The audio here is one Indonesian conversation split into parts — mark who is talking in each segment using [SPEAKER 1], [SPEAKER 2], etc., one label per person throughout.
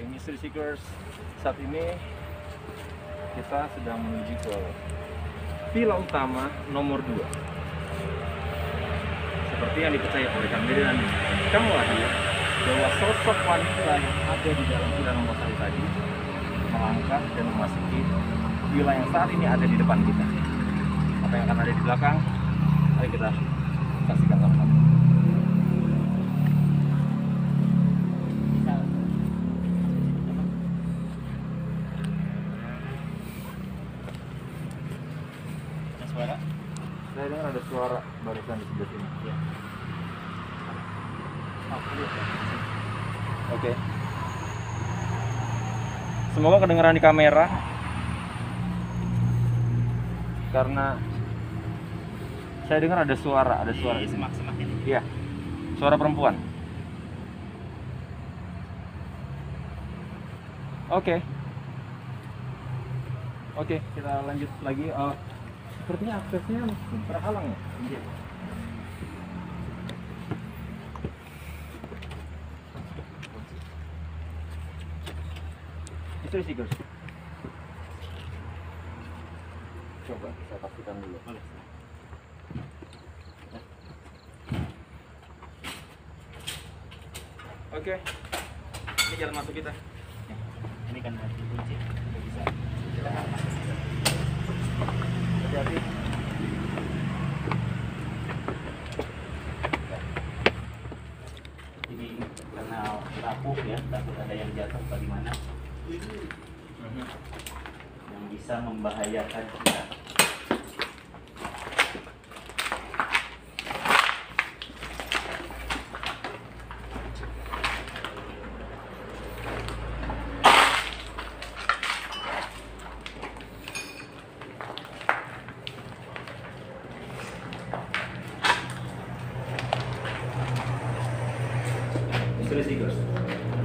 [SPEAKER 1] Mystery Seekers, saat ini kita sedang menuju ke villa utama nomor 2. Seperti yang dipercaya oleh Kang Dede dan Kang Wahyu, bahwa sosok wanita yang ada di dalam villa nomor 1 tadi melangkah dan memasuki villa yang saat ini ada di depan kita. Apa yang akan ada di belakang? Mari kita saksikan sama-sama.
[SPEAKER 2] Suara?
[SPEAKER 1] Saya dengar ada suara barusan di sebelah sini. Ya. Oke. Semoga kedengaran di kamera. Karena saya dengar ada suara
[SPEAKER 2] Di semak-semak ini.
[SPEAKER 1] Iya. Suara perempuan. Oke. Oke, kita lanjut lagi. Sepertinya aksesnya terhalang ya. Iya. Itu sih guys. Coba saya pastikan dulu. Oke. Ini jalan masuk kita.
[SPEAKER 2] Ini kan masih kunci, nggak bisa.
[SPEAKER 1] Hati-hati.
[SPEAKER 2] Ini karena rapuh ya, takut ada yang jatuh bagaimana yang bisa membahayakan kita.
[SPEAKER 1] Mystery Seekers.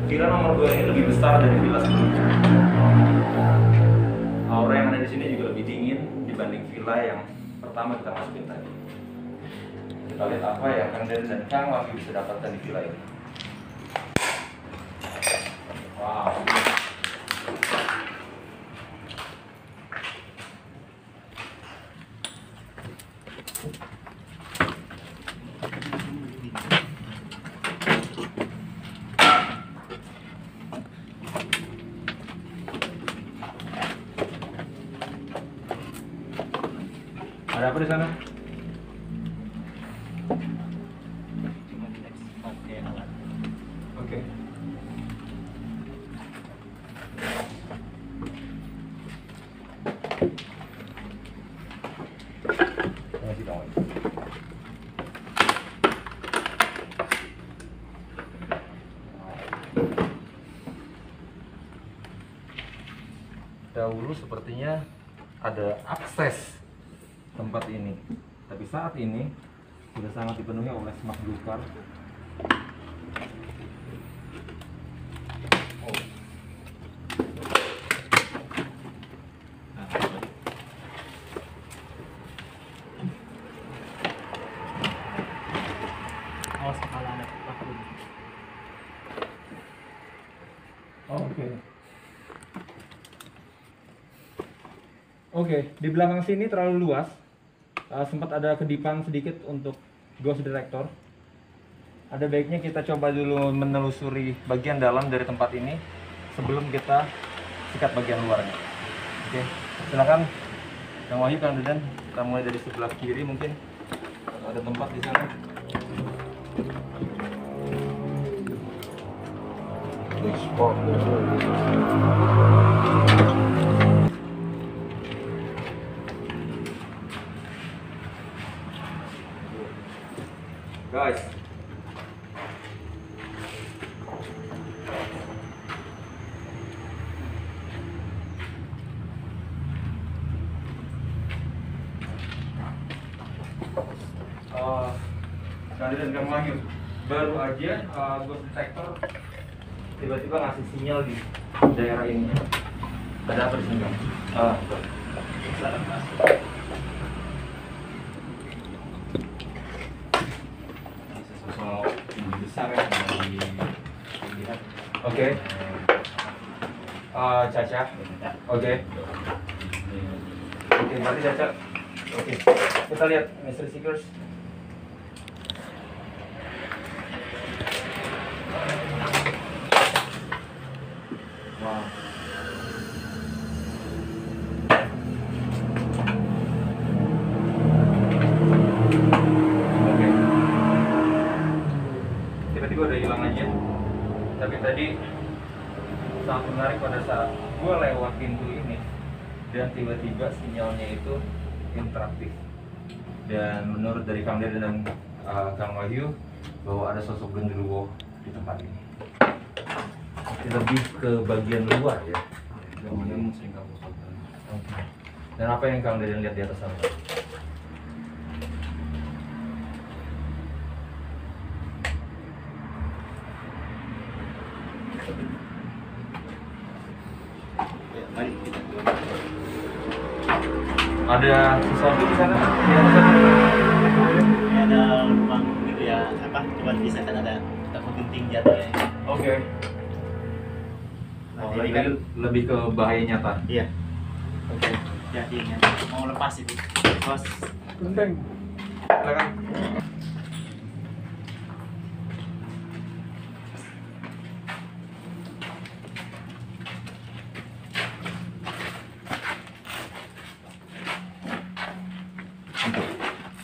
[SPEAKER 1] Villa nomor 2 ini lebih besar dari villa sebelumnya. Aura yang ada di sini juga lebih dingin dibanding villa yang pertama kita masukin tadi. Kita lihat apa yang Kang Dede dan Kang Wahyu bisa dapatkan di villa ini. Wow. Ada apa di sana?
[SPEAKER 2] Cuma kita pakai alat.
[SPEAKER 1] Oke. Masih tahu. Dahulu sepertinya ada akses tempat ini, tapi saat ini sudah sangat dipenuhi oleh semak belukar.
[SPEAKER 2] Awas kepala anak aku.
[SPEAKER 1] Oke, di belakang sini terlalu luas. Sempat ada kedipan sedikit untuk ghost detector. Ada baiknya kita coba dulu menelusuri bagian dalam dari tempat ini sebelum kita sikat bagian luarnya. Oke, silakan Kang Wahyu, Kang Deden, kita mulai dari sebelah kiri mungkin ada tempat di sana. Guys, Kang Deden dan Kang Wahyu, baru aja ghost detector tiba-tiba ngasih sinyal di daerah ini. Ada apa di sini, Kang?
[SPEAKER 2] Silakan masuk. Ini sosok tinggi besar yang dilihat.
[SPEAKER 1] Oke. Caca. Oke. Oke, berarti Caca. Oke. Kita lihat Mr. Seekers. Wow. Oke. Tiba-tiba udah hilang aja. Tapi tadi sangat menarik pada saat gue lewat pintu ini dan tiba-tiba sinyalnya itu interaktif. Dan menurut dari Kang Deden dan Kang Wahyu bahwa ada sosok genderuwo di tempat ini. Lebih ke bagian luar ya. Kemudian sering kamu sopan. Oke. Dan apa yang Kang Deden lihat di atas sana?
[SPEAKER 2] Ya, mari kita coba.
[SPEAKER 1] Ada sesuatu di sana? Di atas sana?
[SPEAKER 2] Ini ada lubang gitu ya, apa? Coba bisa kan ada takut genting jatuh ya.
[SPEAKER 1] Oke.
[SPEAKER 2] Nah,
[SPEAKER 1] Oh,
[SPEAKER 2] jadi
[SPEAKER 1] ini
[SPEAKER 2] kan
[SPEAKER 1] lebih ke bahaya nyata.
[SPEAKER 2] iya,
[SPEAKER 1] Oke.
[SPEAKER 2] jadinya mau lepas itu. Bos.
[SPEAKER 1] Genteng. Silakan.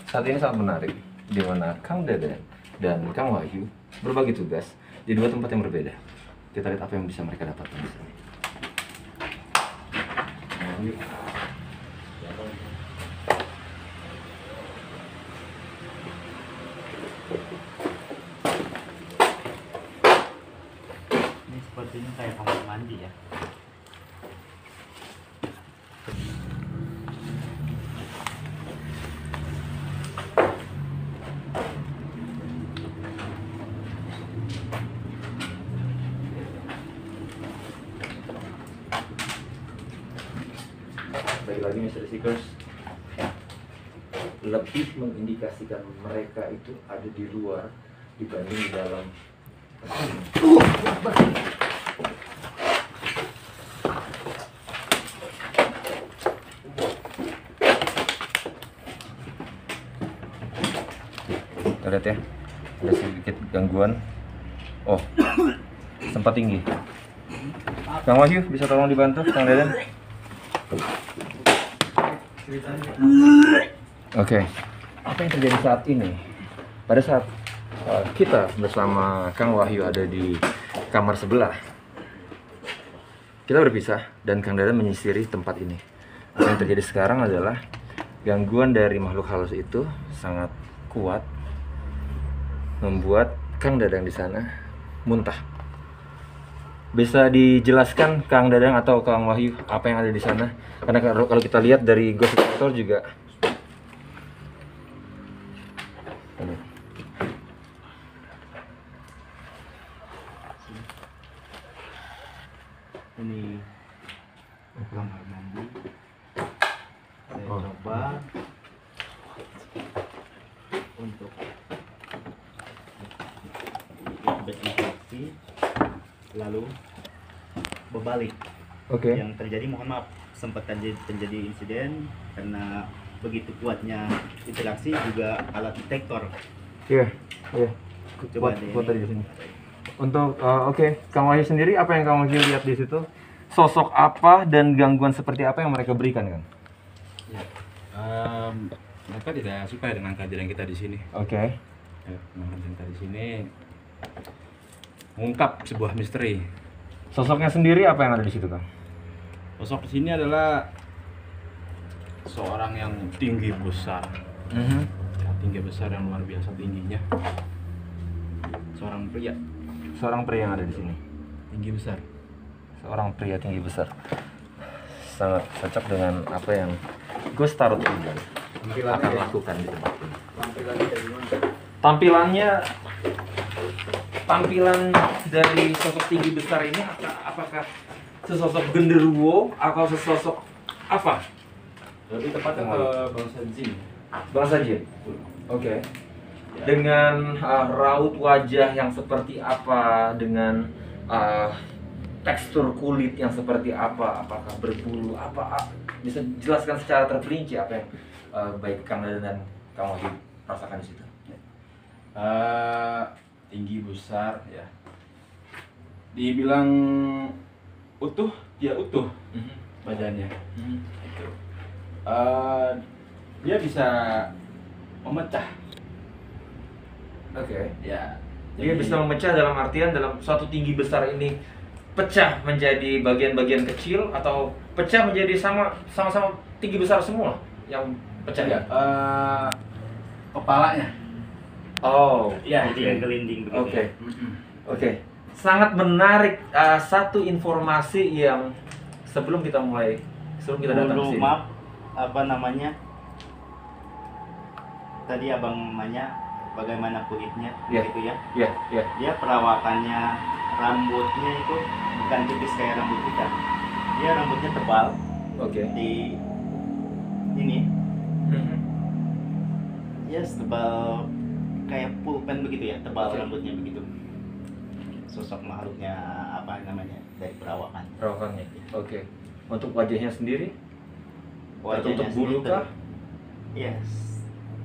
[SPEAKER 1] Saat ini sangat menarik, di mana Kang Deden dan Kang Wahyu berbagi tugas di dua tempat yang berbeda. Kita lihat apa yang bisa mereka dapatkan di sini. Wahyu.
[SPEAKER 2] Ini sepertinya kayak kamar mandi ya.
[SPEAKER 1] Baik lagi Mr. Seekers, lebih mengindikasikan mereka itu ada di luar dibanding di dalam. Kita lihat ya, ada sedikit gangguan. Oh, sempat tinggi. Kang Wahyu bisa tolong dibantu, Kang Deden? Oke, apa yang terjadi saat ini? Pada saat kita bersama Kang Wahyu ada di kamar sebelah, kita berpisah dan Kang Deden menyisiri tempat ini. Apa yang terjadi sekarang adalah gangguan dari makhluk halus itu sangat kuat, membuat Kang Dadang di sana muntah. Bisa dijelaskan Kang Dadang atau Kang Wahyu apa yang ada di sana? Karena kalau kita lihat dari Ghost Detector juga.
[SPEAKER 2] Ini kamar mandi. Saya
[SPEAKER 1] Oh.
[SPEAKER 2] coba untuk desinfeksi, lalu berbalik.
[SPEAKER 1] Oke.
[SPEAKER 2] Yang terjadi, mohon maaf, sempat terjadi insiden karena begitu kuatnya interaksi, juga alat detektor.
[SPEAKER 1] Iya, iya.
[SPEAKER 2] Coba
[SPEAKER 1] Buat tadi di sini. Untuk oke, Kang Wahyu sendiri apa yang Kang Wahyu lihat di situ? Sosok apa dan gangguan seperti apa yang mereka berikan, Kang?
[SPEAKER 3] Ya, mereka tidak suka dengan kehadiran kita di sini.
[SPEAKER 1] Oke.
[SPEAKER 3] Ya, kehadiran kita di sini mengungkap sebuah misteri.
[SPEAKER 1] Sosoknya sendiri apa yang ada di situ, Kang?
[SPEAKER 3] Sosok di sini adalah seorang yang tinggi besar, ya, tinggi besar yang luar biasa tingginya. Seorang pria
[SPEAKER 1] Seorang pria yang ada di sini.
[SPEAKER 3] tinggi besar.
[SPEAKER 1] Seorang pria tinggi besar. Sangat cocok dengan apa yang Ghost Tarot ini akan lakukan di tempat ini. Tampilan dari sosok tinggi besar ini apakah sesosok genderuwo atau sesosok apa?
[SPEAKER 3] Lebih tepatnya ke bangsa jin.
[SPEAKER 1] Bangsa jin. Oke. Dengan raut wajah yang seperti apa, dengan tekstur kulit yang seperti apa, apakah berbulu, bisa jelaskan secara terperinci apa yang baik Kang Dadan dan Kang Wahyu rasakan di situ.
[SPEAKER 3] Tinggi besar ya. Dibilang utuh, ya utuh badannya. Itu. Dia bisa memecah.
[SPEAKER 1] Oke.
[SPEAKER 3] Ya.
[SPEAKER 1] Dia bisa memecah dalam artian dalam suatu tinggi besar ini pecah menjadi bagian-bagian kecil atau pecah menjadi sama-sama tinggi besar semua yang pecah
[SPEAKER 3] Ya,
[SPEAKER 1] ya.
[SPEAKER 3] kepalanya.
[SPEAKER 1] Oh,
[SPEAKER 3] Ya,
[SPEAKER 2] Yang gelinding begitu.
[SPEAKER 1] oke. Oke. Sangat menarik, satu informasi yang sebelum kita datang ke
[SPEAKER 2] Bulu
[SPEAKER 1] sini.
[SPEAKER 2] map apa namanya? Tadi abang nanya bagaimana kulitnya,
[SPEAKER 1] Iya.
[SPEAKER 2] gitu ya.
[SPEAKER 1] Ya, ya.
[SPEAKER 2] Dia perawakannya, rambutnya itu bukan tipis kayak rambut kita. Dia rambutnya tebal
[SPEAKER 1] Oke.
[SPEAKER 2] di ini,
[SPEAKER 1] Mhm.
[SPEAKER 2] ya tebal kayak pulpen begitu ya, tebal
[SPEAKER 1] Oke.
[SPEAKER 2] rambutnya begitu. Sosok makhluknya apa namanya dari perawakan.
[SPEAKER 1] Perawakannya. Oke. Untuk wajahnya sendiri? Tertutup
[SPEAKER 2] Wajahnya
[SPEAKER 1] bulu
[SPEAKER 2] sendiri
[SPEAKER 1] kah?
[SPEAKER 2] Yes.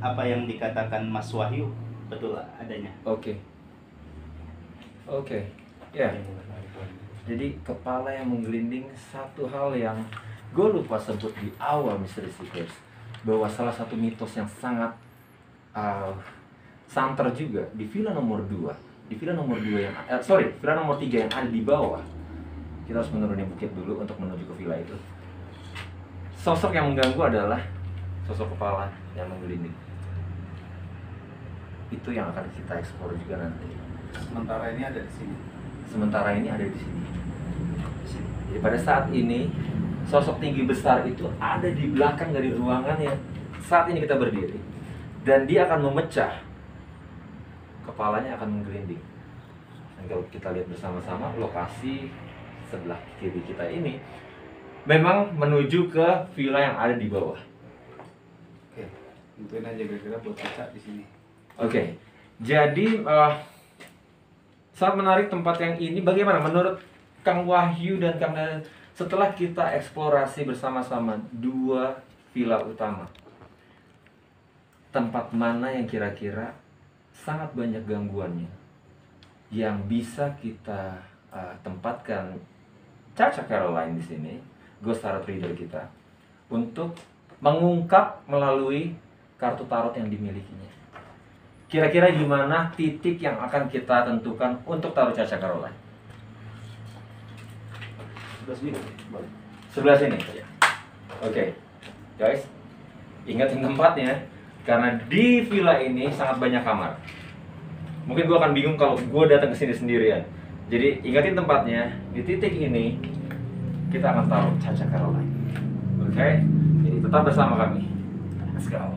[SPEAKER 2] Apa yang dikatakan Mas Wahyu betul adanya.
[SPEAKER 1] Oke. Oke. Ya. Jadi kepala yang menggelinding satu hal yang gue lupa sebut di awal Mystery Seekers, bahwa salah satu mitos yang sangat santer juga di villa nomor 2, di villa nomor 2 yang villa nomor 3 yang ada di bawah. Kita harus menuruni bukit dulu untuk menuju ke villa itu. Sosok yang mengganggu adalah sosok kepala yang menggelinding. Itu yang akan kita eksplor juga nanti.
[SPEAKER 3] Sementara ini ada di sini.
[SPEAKER 1] Sementara ini ada di sini. Jadi pada saat ini sosok tinggi besar itu ada di belakang dari ruangan yang saat ini kita berdiri, dan dia akan memecah, kepalanya akan menggelinding. Dan kalau kita lihat bersama-sama lokasi sebelah kiri kita ini memang menuju ke villa yang ada di bawah.
[SPEAKER 3] Oke, tentuin aja kira-kira buat kaca di sini.
[SPEAKER 1] Oke, jadi sangat menarik tempat yang ini. Bagaimana menurut Kang Wahyu dan Kang Dadan setelah kita eksplorasi bersama-sama 2 villa utama? Tempat mana yang kira-kira sangat banyak gangguannya yang bisa kita tempatkan Chacha Caroline di sini, Ghost Tarot Reader kita, untuk mengungkap melalui kartu tarot yang dimilikinya. Kira-kira gimana titik yang akan kita tentukan untuk taruh Chacha Caroline? Sebelah sini. Oke, guys, ingatin tempatnya karena di villa ini sangat banyak kamar. Mungkin gue akan bingung kalau gue datang ke sini sendirian. Jadi ingatin tempatnya. Di titik ini kita akan taruh Chacha Caroline. Oke, jadi tetap bersama kami. Let's go.